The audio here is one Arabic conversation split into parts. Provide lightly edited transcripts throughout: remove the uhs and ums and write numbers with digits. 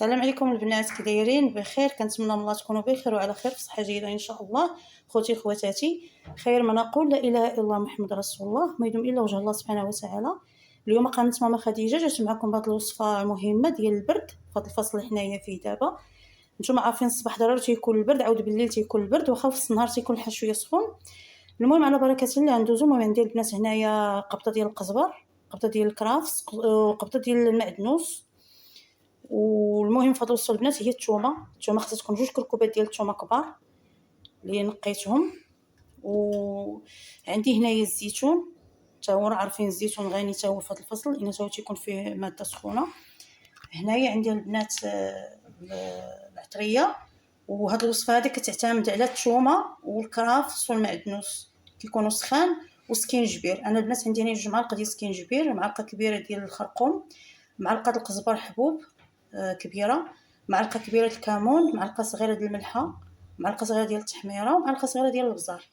السلام عليكم البنات، كي دايرين؟ بخير؟ كنتمنى من الله تكونوا بخير وعلى خير في صحه جيده ان شاء الله. خوتي خواتاتي، خير ما نقول لا اله الا الله محمد رسول الله، ما يدوم الا وجه الله سبحانه وتعالى. اليوم قناه ماما خديجه جات معكم بهذه الوصفه المهمه ديال البرد في هذا الفصل اللي حنايا فيه دابا. نتوما عارفين الصباح ضروري تيكون البرد، عاود بالليل تيكون البرد، واخا في النهار تيكون الحال شويه سخون. المهم على بركه الله ندوزو. المهم عندي البنات هنايا قبطه ديال القزبر، قبطه ديال الكرافس، وقبطه ديال المعدنوس. والمهم في هذا الوصفه البنات هي الثومه خاصها تكون 2 كركوبات ديال الثومه كبار اللي نقيتهم. وعندي هنايا الزيتون، حتى هو عارفين الزيتون غني حتى هو في هذا الفصل لان هو تيكون فيه ماده سخونه. هنايا عندي البنات العطريه. وهاد الوصفه هذه كتعتمد على الثومه والكرافس والمعدنوس كيكونوا سخان وسكينجبير. انا البنات عندي هنا 2 معالق ديال السكينجبير، معلقه كبيره ديال الخرقوم، معلقه القزبر حبوب كبيره، معلقه كبيره الكمون، معلقه صغيره ديال الملحه، معلقه صغيره ديال التحميره، ومعلقه صغيره ديال الابزار.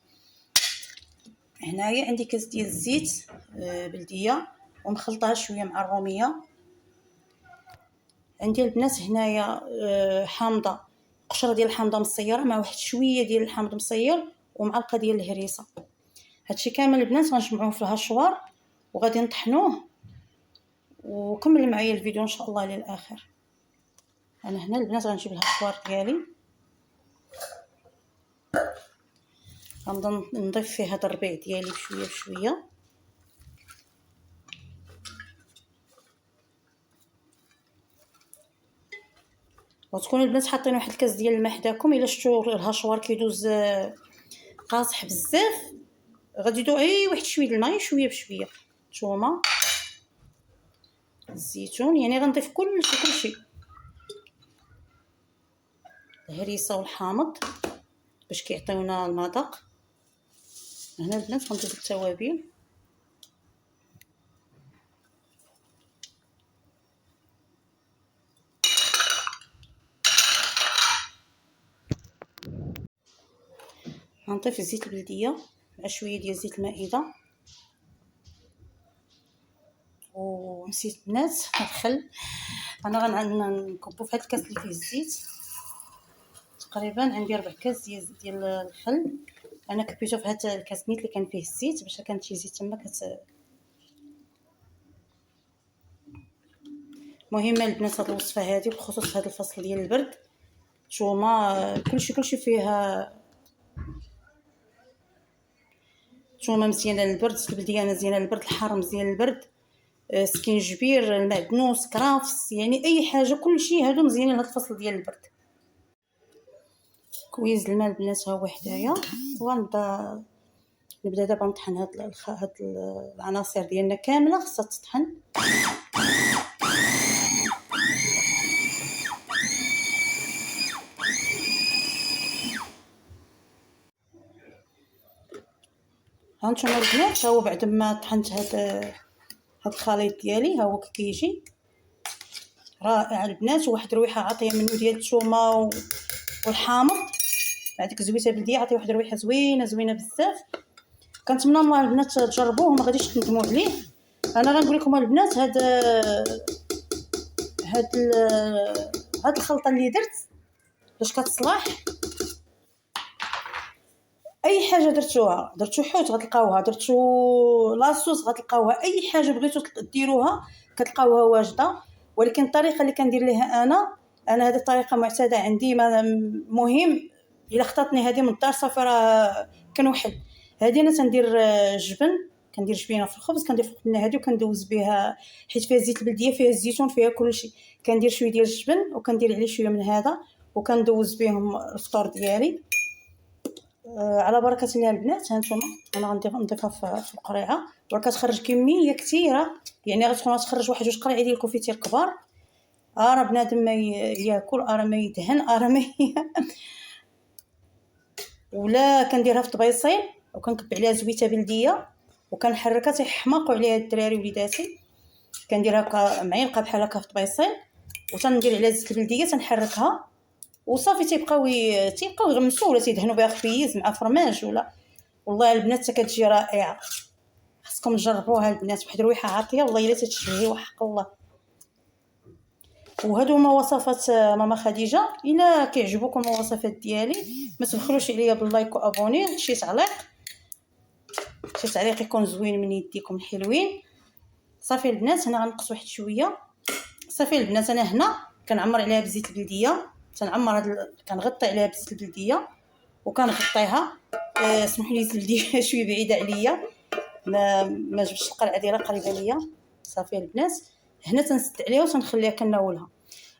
هنايا عندي كاس ديال الزيت بلديه ومخلطها شويه مع الروميه. عندي البنات هنايا حامضه، قشره ديال الحامضه مصيره مع واحد شويه ديال الحامض مصير ومعلقه ديال الهريسه. هادشي كامل البنات غنجمعوه في الهشوار وغادي نطحنوه. وكملوا معايا الفيديو ان شاء الله للاخر. انا هنا البنات غنجيب الهشوار ديالي، غنبدا نضيف فيه هذا الربيع ديالي بشويه بشويه. وتكونوا البنات حاطين واحد الكاس ديال الماء حداكم. الا شفتوا الهشوار كيدوز قاصح بزاف غادي يدو واحد شويه الماء شويه بشويه. الثومه، الزيتون، يعني غنضيف كلشي، الهريسه والحامض باش كيعطيونا المذاق. هنا البنات غنضيف التوابل، غنضيف الزيت البلديه مع شويه ديال زيت المائده. ونسيت البنات الخل، انا غنكبو في هذا الكاس اللي فيه الزيت تقريبا عندي 4 كاس ديال الخل. انا كبيته في هذا الكاس نيت اللي كان فيه الزيت باش كانت شي زيت تما مهمه البنات هذه الوصفه هذه بخصوص في هذا الفصل ديال البرد. الثومه كلشي فيها ثومه مزيانه للبرد، البلديه مزيانه للبرد، الحار مزيان للبرد، سكينجبير، المعدنوس، كرافس، يعني اي حاجه كلشي هادو مزيانين لهذا الفصل ديال البرد. كويز الماء البنات ها هو حدايا، نبدا دابا نطحن هاد العناصر ديالنا كامله خاصها تطحن. هانتوما البنات ها هو بعد ما طحنت هاد الخليط ديالي ها هو كيجي رائع البنات. وواحد الرويحه عاطيه منه ديال الثومه والحامض مع ديك الزويته بلديه، عاطيه واحد الرويحه زوينه بزاف. كنتمنى الله البنات تجربوه وما غاديش تندموا عليه. انا غنقول لكم البنات هاد الخلطه اللي درت باش كتصلح اي حاجه درتو حوت غتلقاوها، درتو لاصوص غتلقاوها، اي حاجه بغيتو ديروها كتلقاوها واجده. ولكن الطريقه اللي كندير ليها انا هذه الطريقه معتاده عندي. مهم الا خطاتني هذه من الدار صافي راه كنوحل. هذه انا تندير كندير جبينه في الخبز، كندير فوق منها هذه وكندوز بها حيت فيها الزيت البلديه، فيها الزيتون، فيها كلشي. كندير شويه ديال الجبن وكندير عليه شويه من هذا وكندوز بهم الفطور ديالي. على بركه الله البنات. هانتوما انا غنضيفها في القريعه وراه كتخرج كميه كثيره، يعني غتكون تخرج 1-2 قريعه ديال الكوفيتير كبار. راه بنادم ما ياكل، راه ما يدهن، راه ما ولا كنديرها في طبيصين وكنكب عليها زويته بلديه وكنحركها تيحماقوا عليها الدراري وليداتي. كنديرها معلقه بحال هكا في طبيصين وتندير عليها الزيت البلديه تنحركها وصافي تيبقاو يغمسوا ولا تيدهنوا بها خبيز مع فرماج ولا. والله البنات كتجي رائعه، خاصكم تجربوها البنات. واحد الرويحه عاطيه والله الا تتشهي وحق الله. وهادو هما وصفات ماما خديجه. الا كيعجبوكم الوصفات ديالي ما تبخلوش عليا باللايك وابوني، شي تعليق يكون زوين من يديكم الحلوين. صافي البنات هنا غنقص واحد شويه. صافي البنات انا هنا كنعمر عليها بزيت البلديه، تنعمر كنغطي عليها بزيت البلديه وكنغطيها. اسمحوا لي البلديه شويه بعيده عليا، ما جبتش القرعه ديالها قريبه ليا. صافي البنات هنا تنسد عليها وتنخليها كناولها.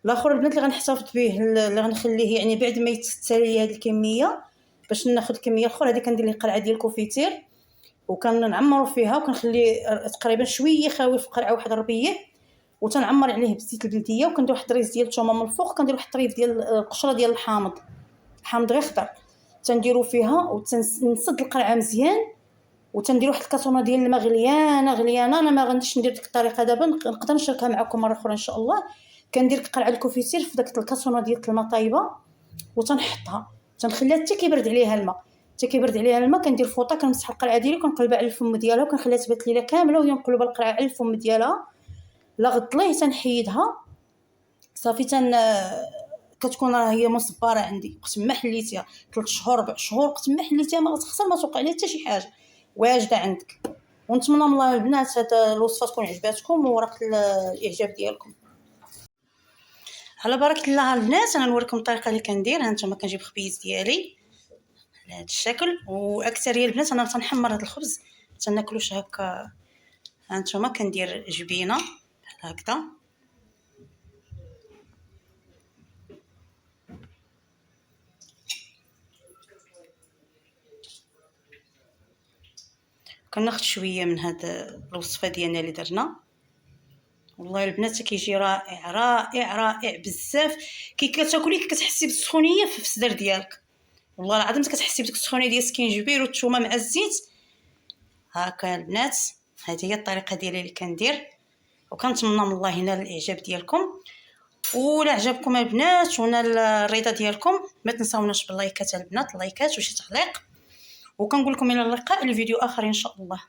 الاخر البنات اللي غنحتفظ به اللي غنخليه يعني بعد ما يتسالي هذه الكميه باش ناخذ الكميه الاخرى، هذه كندير ليه قرعه ديال الكوفيتير وكنعمروا فيها وكنخليه تقريبا شويه خاوي في قرعه واحد ربيع، وتنعمر عليه بزيت البلديه وكندير واحد الطريف ديال الثومه من الفوق، كندير واحد الطريف ديال القشره ديال الحامض غير خضر تنديروا فيها وتنسد القرعه مزيان. وتندير واحد الكاسونه ديال الماء غليانه. انا ما غنديش ندير ديك الطريقه دابا، نقدر نشاركها معكم مره اخرى ان شاء الله. كندير قرعه الكوفيتير في داك الكاسونه ديال الماء طايبه وتنحطها تنخليها حتى كيبرد عليها الماء. كندير فوطه كنمسح القرعه ديالي وكنقلبها على الفم ديالها وكنخليها تبات ليله كامله وهي مقلوبه القرعه على الفم ديالها. لا غطليه تنحيدها صافي كتكون راه هي مصبره عندي. وقت ما حليتيها 3 شهور 4 شهور وقت ما حليتيها ما غتخسر، ما توقع ليها حتى شي حاجه، واجده عندك. ونتمنى من الله البنات هاد الوصفه تكون عجباتكم وورق الاعجاب ديالكم. على بركه الله البنات انا نوريكم الطريقه اللي كندير. ها نتوما كنجيب خبيز ديالي على هذا الشكل، واكثريه البنات انا تنحمر هذا الخبز تناكلوش هكا. ها نتوما كندير جبينه بحال هكذا كناخذ شويه من هاد الوصفه ديالنا اللي درنا. والله البنات كيجي رائع رائع رائع بزاف. كي كتاكلي كتحسي بالسخونيه في الصدر ديالك، والله العظيم كتحسي بديك السخونيه ديال السكينجبير والثومه مع الزيت. هكا البنات هذه هي الطريقه ديالي اللي كندير، وكنتمنى من الله هنا الاعجاب ديالكم. ولا عجبكم البنات ونال الرضا ديالكم ما تنساوناش باللايكات البنات، اللايكات وشي تعليق. وكنقول لكم الى اللقاء الفيديو اخر ان شاء الله.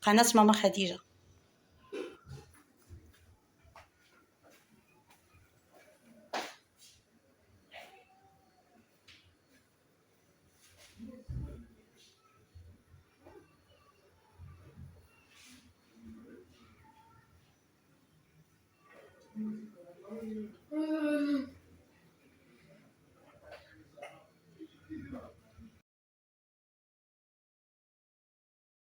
قناه ماما خديجه.